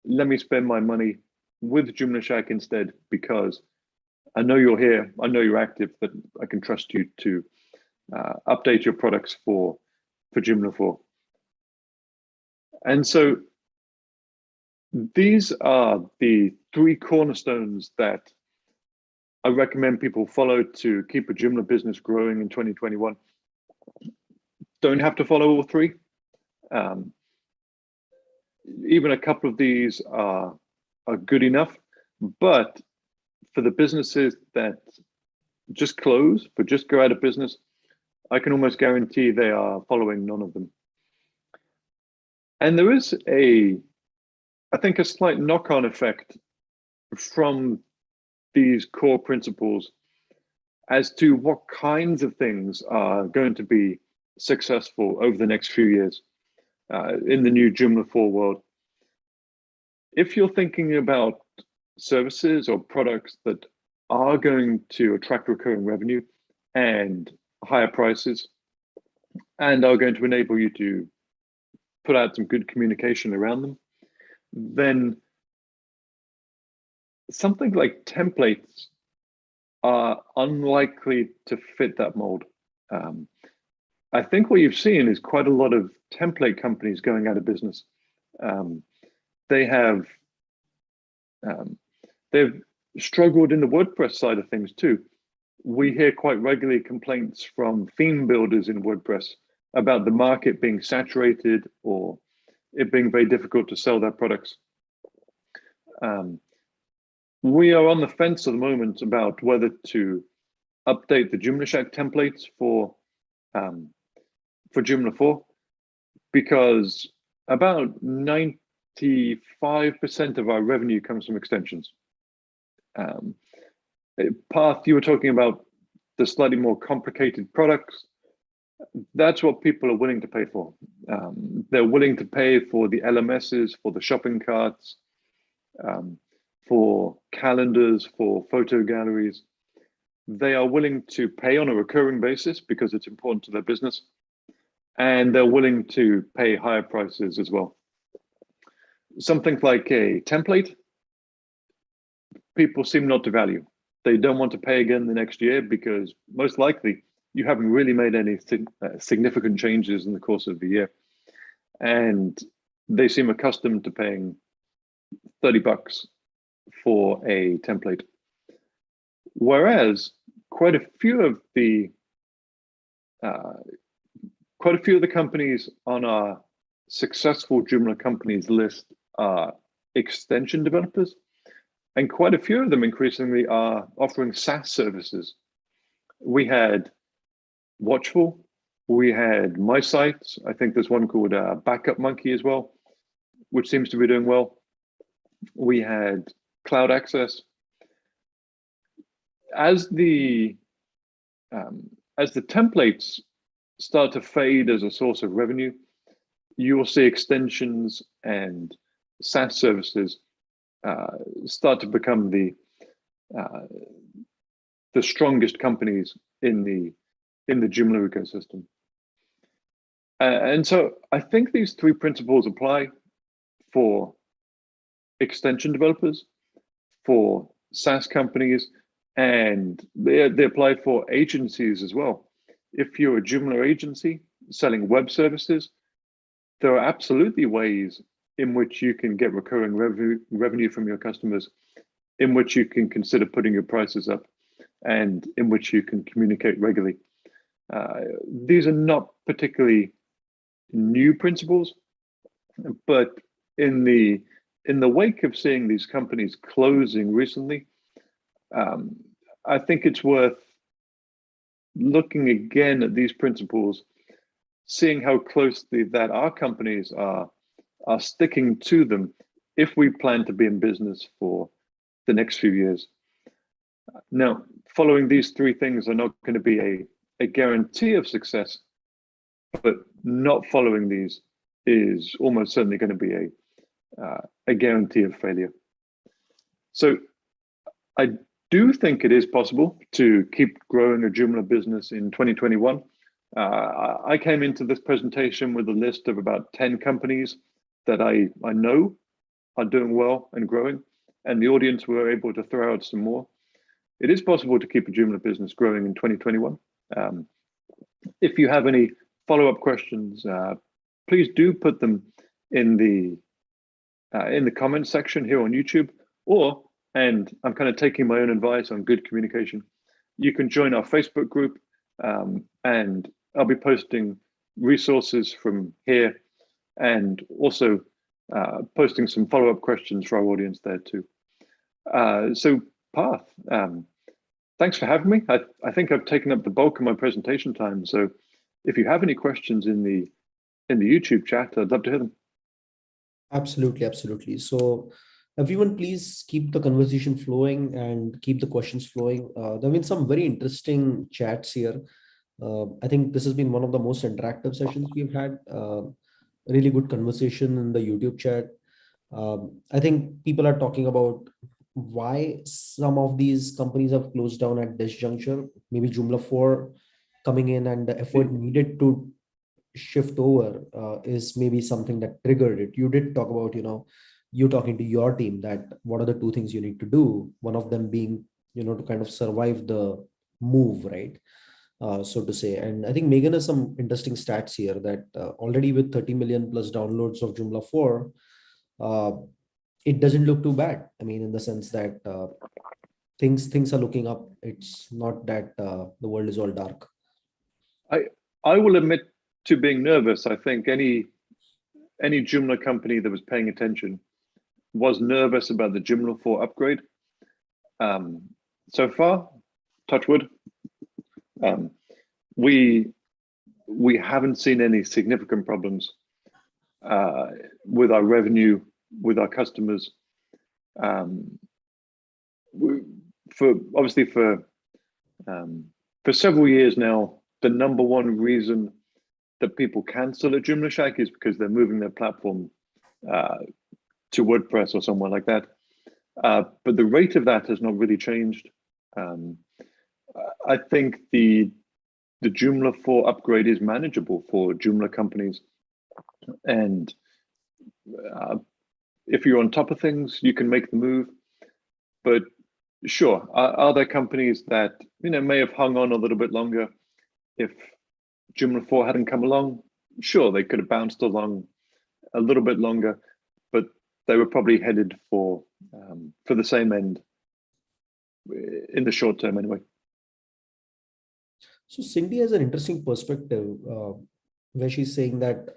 Let me spend my money with Joomlashack instead, because I know you're here, I know you're active, that I can trust you to update your products for Joomla 4. And so these are the three cornerstones that I recommend people follow to keep a Joomla business growing in 2021. Don't have to follow all three. Even a couple of these are good enough, but for the businesses that just close, but just go out of business, I can almost guarantee they are following none of them. And there is I think a slight knock-on effect from these core principles as to what kinds of things are going to be successful over the next few years in the new Joomla 4 world. If you're thinking about services or products that are going to attract recurring revenue and higher prices and are going to enable you to put out some good communication around them, then something like templates are unlikely to fit that mold. I think what you've seen is quite a lot of template companies going out of business. They've struggled in the WordPress side of things too. We hear quite regularly complaints from theme builders in WordPress about the market being saturated or it being very difficult to sell their products. We are on the fence at the moment about whether to update the Joomlashack templates for Joomla 4, because about 95% of our revenue comes from extensions. Path, you were talking about the slightly more complicated products. That's what people are willing to pay for. They're willing to pay for the LMSs, for the shopping carts, for calendars, for photo galleries. They are willing to pay on a recurring basis because it's important to their business, and they're willing to pay higher prices as well. Something like a template, people seem not to value. They don't want to pay again the next year because most likely you haven't really made any significant changes in the course of the year. And they seem accustomed to paying $30 for a template. Whereas quite a few of the companies on our successful Joomla companies list are extension developers, and quite a few of them increasingly are offering SaaS services. We had Watchful, we had MySite. I think there's one called Backup Monkey as well, which seems to be doing well. We had Cloud Access. As the templates start to fade as a source of revenue, you will see extensions and SaaS services start to become the strongest companies in the Joomla ecosystem. And so I think these three principles apply for extension developers, for SaaS companies, and they apply for agencies as well. If you're a Joomla agency selling web services, there are absolutely ways in which you can get recurring revenue from your customers, in which you can consider putting your prices up, and in which you can communicate regularly. These are not particularly new principles, but in the wake of seeing these companies closing recently, I think it's worth looking again at these principles, seeing how closely that our companies are sticking to them if we plan to be in business for the next few years. Now, following these three things are not going to be a guarantee of success, but not following these is almost certainly going to be a guarantee of failure. So I do think it is possible to keep growing a Joomla business in 2021. I came into this presentation with a list of about 10 companies that I know are doing well and growing, and the audience were able to throw out some more. It is possible to keep a Joomla business growing in 2021. If you have any follow-up questions, please do put them in the comments section here on YouTube, and I'm kind of taking my own advice on good communication, you can join our Facebook group, and I'll be posting resources from here, and also posting some follow-up questions for our audience there too. So Parth, thanks for having me. I think I've taken up the bulk of my presentation time. So if you have any questions in the YouTube chat, I'd love to hear them. Absolutely, absolutely. So everyone, please keep the conversation flowing and keep the questions flowing. There have been some very interesting chats here. I think this has been one of the most interactive sessions we've had. Really good conversation in the YouTube chat. I think people are talking about why some of these companies have closed down at this juncture. Maybe Joomla 4 coming in and the effort needed to shift over is maybe something that triggered it. You did talk about, you talking to your team that what are the two things you need to do? One of them being, to kind of survive the move, right? So to say. And I think Megan has some interesting stats here that already with 30 million plus downloads of Joomla 4, it doesn't look too bad. I mean, in the sense that things are looking up. It's not that the world is all dark. I will admit to being nervous. I think any Joomla company that was paying attention was nervous about the Joomla 4 upgrade. So far, touch wood, we haven't seen any significant problems with our revenue, with our customers. For several years now, the number one reason that people cancel at Joomlashack is because they're moving their platform to WordPress or somewhere like that. but the rate of that has not really changed. I think the Joomla 4 upgrade is manageable for Joomla companies, and if you're on top of things, you can make the move. But sure, are there companies that may have hung on a little bit longer? If Joomla 4 hadn't come along, sure, they could have bounced along a little bit longer, but they were probably headed for the same end in the short term anyway. So Cindy has an interesting perspective where she's saying that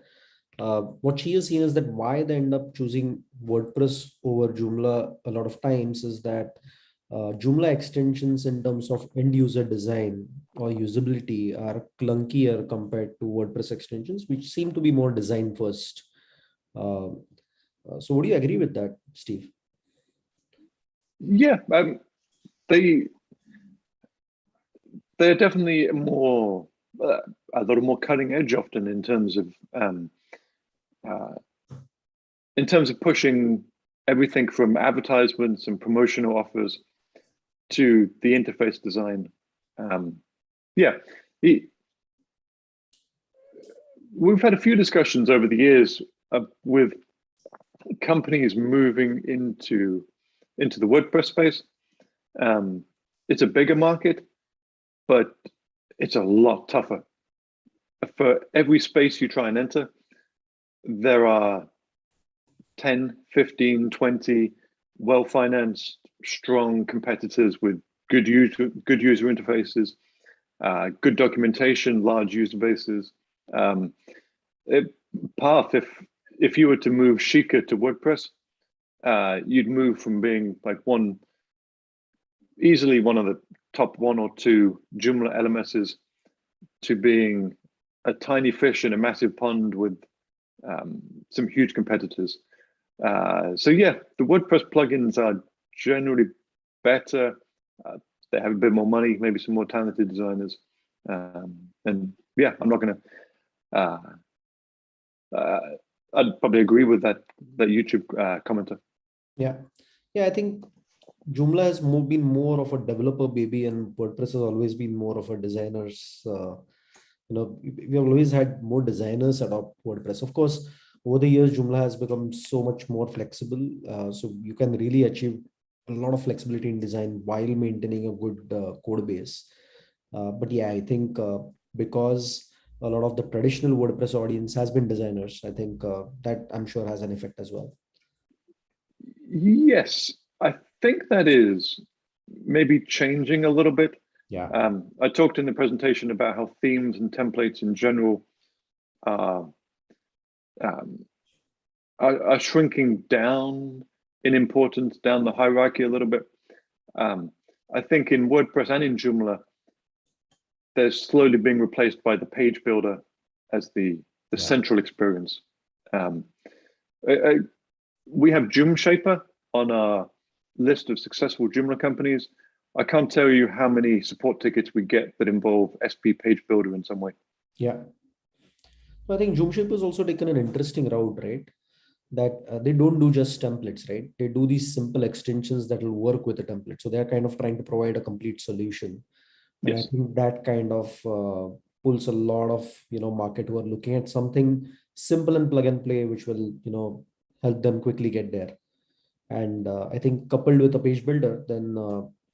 what she has seen is that why they end up choosing WordPress over Joomla a lot of times is that Joomla extensions in terms of end user design or usability are clunkier compared to WordPress extensions, which seem to be more design first. So would you agree with that, Steve? Yeah, they're definitely more a little more cutting edge often in terms of pushing everything from advertisements and promotional offers to the interface design. We've had a few discussions over the years with companies moving into the WordPress space. It's a bigger market, but it's a lot tougher. For every space you try and enter, there are 10, 15, 20 well-financed, strong competitors with good user interfaces, good documentation, large user bases. Path, if you were to move Shika to WordPress, you'd move from being like easily one of the top 1 or 2 Joomla LMSs to being a tiny fish in a massive pond with some huge competitors. So yeah, the WordPress plugins are generally better. They have a bit more money, maybe some more talented designers. And yeah, I'm not going to. I'd probably agree with that YouTube commenter. Yeah, I think Joomla has been more of a developer baby, and WordPress has always been more of a designer's. We have always had more designers adopt WordPress. Of course, over the years, Joomla has become so much more flexible. So you can really achieve a lot of flexibility in design while maintaining a good code base. But yeah, I think because a lot of the traditional WordPress audience has been designers, I think that I'm sure has an effect as well. Yes, I think that is maybe changing a little bit. Yeah. I talked in the presentation about how themes and templates in general are shrinking down in importance, down the hierarchy a little bit. I think in WordPress and in Joomla, they're slowly being replaced by the page builder as the central experience. We have Joomshaper on our list of successful Joomla companies. I can't tell you how many support tickets we get that involve SP page builder in some way. Yeah. I think Joomshaper has also taken an interesting route, right? That they don't do just templates, right? They do these simple extensions that will work with a template. So they're kind of trying to provide a complete solution. And yes. I think that kind of pulls a lot of market who are looking at something simple and plug and play, which will help them quickly get there. And I think coupled with a page builder, then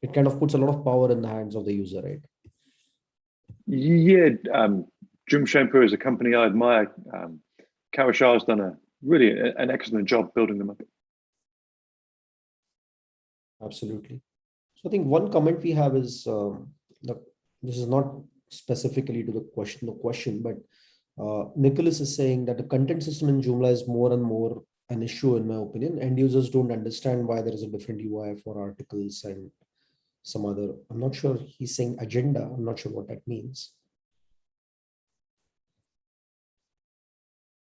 it kind of puts a lot of power in the hands of the user, right? Yeah, Joomshaper is a company I admire. Kawashar has done an excellent job building them up. Absolutely. So I think one comment we have is this is not specifically to the question, but Nicholas is saying that the content system in Joomla is more and more an issue, in my opinion. End users don't understand why there is a different UI for articles and some other. I'm not sure he's saying agenda. I'm not sure what that means.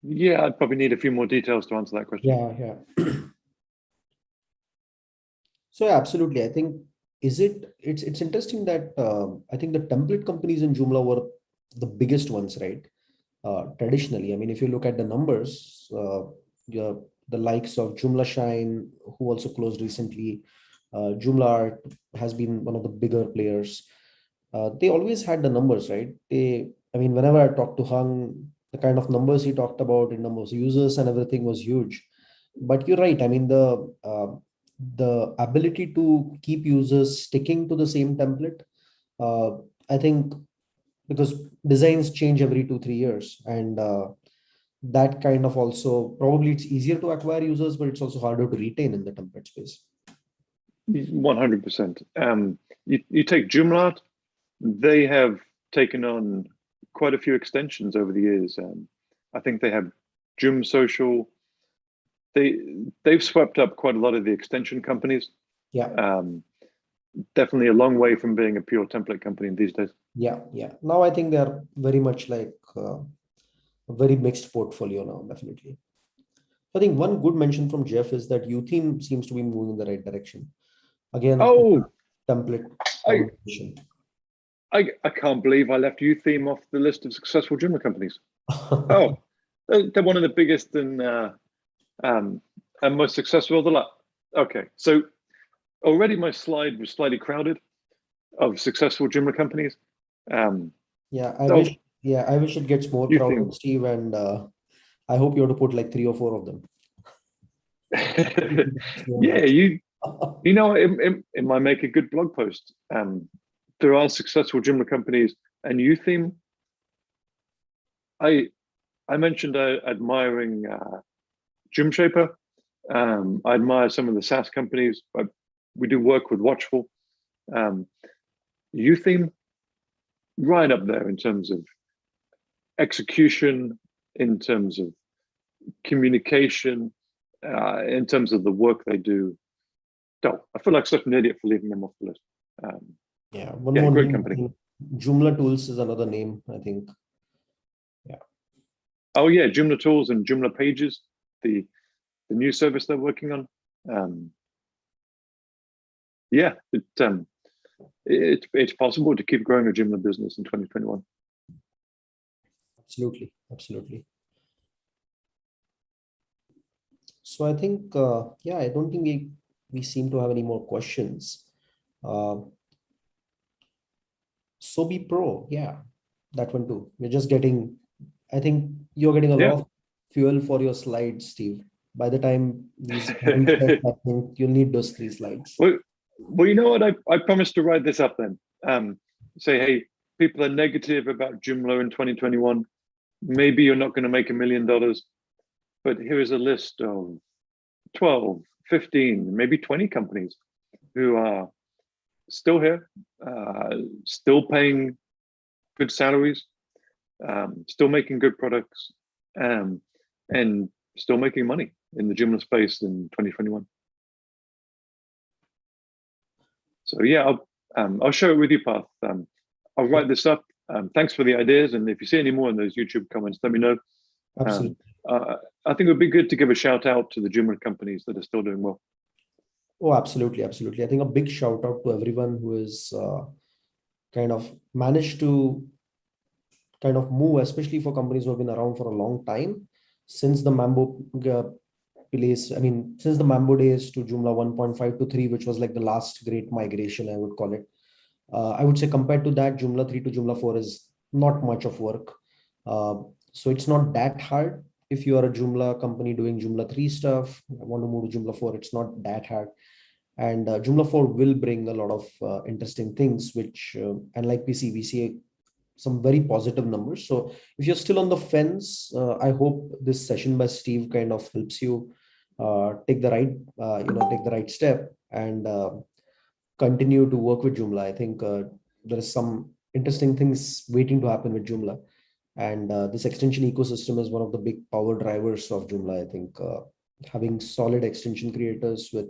Yeah, I'd probably need a few more details to answer that question. Yeah. So absolutely, I think it's interesting that I think the template companies in Joomla were the biggest ones, right? Traditionally, I mean, if you look at the numbers, the likes of Joomlashack, who also closed recently. Joomla has been one of the bigger players. They always had the numbers, right? I mean, whenever I talked to Hung, the kind of numbers he talked about in numbers of users and everything was huge. But you're right. I mean, the ability to keep users sticking to the same template, uh, I think, because designs change every 2 3 years, and that kind of also probably it's easier to acquire users, but it's also harder to retain in the template space. 100%. You take Joomla, they have taken on quite a few extensions over the years. I think they have Joom Social. They've swept up quite a lot of the extension companies. Yeah. Definitely a long way from being a pure template company these days. Yeah. Now I think they're very much like a very mixed portfolio now, definitely. I think one good mention from Jeff is that UTheme seems to be moving in the right direction. Again, Oh, template I, domination. I can't believe I left UTheme off the list of successful Joomla companies. Oh, they're one of the biggest and most successful of the lot. Okay, so already my slide was slightly crowded of successful Joomla companies. Yeah, I wish it gets more crowded, UTheme. Steve, and I hope you have to put like 3 or 4 of them. Yeah, you know, it might make a good blog post. There are successful Joomla companies, and UTheme. I mentioned admiring Joomshaper. I admire some of the SaaS companies. We do work with Watchful. UTheme, right up there in terms of execution, in terms of communication, in terms of the work they do. Oh, I feel like such an idiot for leaving them off the list. One more great name. company. Joomla Tools is another name, I think. Yeah. Oh yeah, Joomla Tools and Joomla Pages, the new service they're working on. It's possible to keep growing a Joomla business in 2021. Absolutely. So I think, I don't think we seem to have any more questions. Sobi Pro, that one too. I think you're getting a lot of fuel for your slides, Steve. By the time these I think you'll need those 3 slides. Well, you know what? I promised to write this up then. Say, hey, people are negative about Joomla in 2021. Maybe you're not going to make $1 million, but here is a list of 12, 15, maybe 20 companies who are still here, still paying good salaries, still making good products, and still making money in the Joomla space in 2021. So yeah, I'll share it with you, Path. I'll write this up. Thanks for the ideas, and if you see any more in those YouTube comments, let me know. Absolutely. I think it would be good to give a shout out to the Joomla companies that are still doing well. Oh, absolutely. I think a big shout out to everyone who is kind of managed to kind of move, especially for companies who have been around for a long time, since the Mambo since the Mambo days to Joomla 1.5 to 3, which was like the last great migration, I would call it. I would say compared to that, Joomla 3 to Joomla 4 is not much of work. So it's not that hard. If you are a Joomla company doing Joomla 3 stuff, I want to move to Joomla 4, it's not that hard. And Joomla 4 will bring a lot of interesting things, which, and like we see some very positive numbers. So if you're still on the fence, I hope this session by Steve kind of helps you take the right step and continue to work with Joomla. I think there is some interesting things waiting to happen with Joomla. And this extension ecosystem is one of the big power drivers of Joomla. I think having solid extension creators with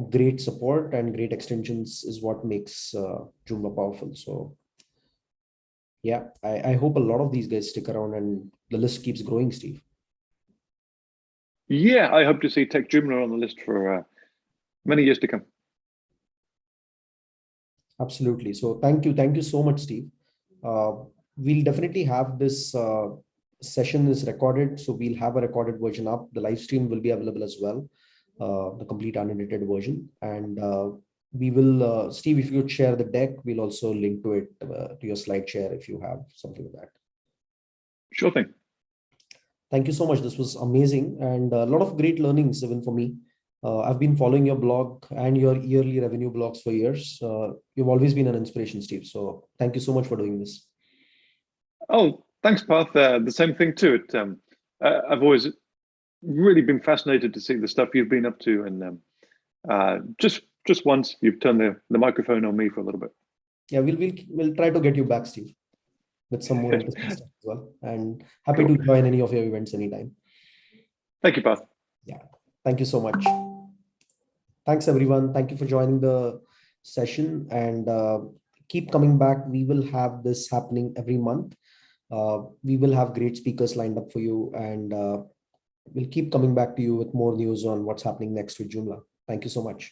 great support and great extensions is what makes Joomla powerful. So yeah, I hope a lot of these guys stick around and the list keeps growing, Steve. Yeah, I hope to see Techjoomla on the list for many years to come. Absolutely. So thank you so much, Steve. We'll definitely have this session is recorded, so we'll have a recorded version up. The live stream will be available as well, the complete unedited version. And we will, Steve, if you could share the deck, we'll also link to it, to your slide share if you have something like that. Sure thing. Thank you so much. This was amazing, and a lot of great learnings even for me. I've been following your blog and your yearly revenue blogs for years. You've always been an inspiration, Steve. So thank you so much for doing this. Oh, thanks, Parth. The same thing too. I've always really been fascinated to see the stuff you've been up to, and just once you've turned the microphone on me for a little bit. Yeah, we'll try to get you back, Steve, with some more interesting stuff as well. And happy Cool. to join any of your events anytime. Thank you, Parth. Yeah, thank you so much. Thanks, everyone. Thank you for joining the session, and keep coming back. We will have this happening every month. We will have great speakers lined up for you, and we'll keep coming back to you with more news on what's happening next with Joomla. Thank you so much.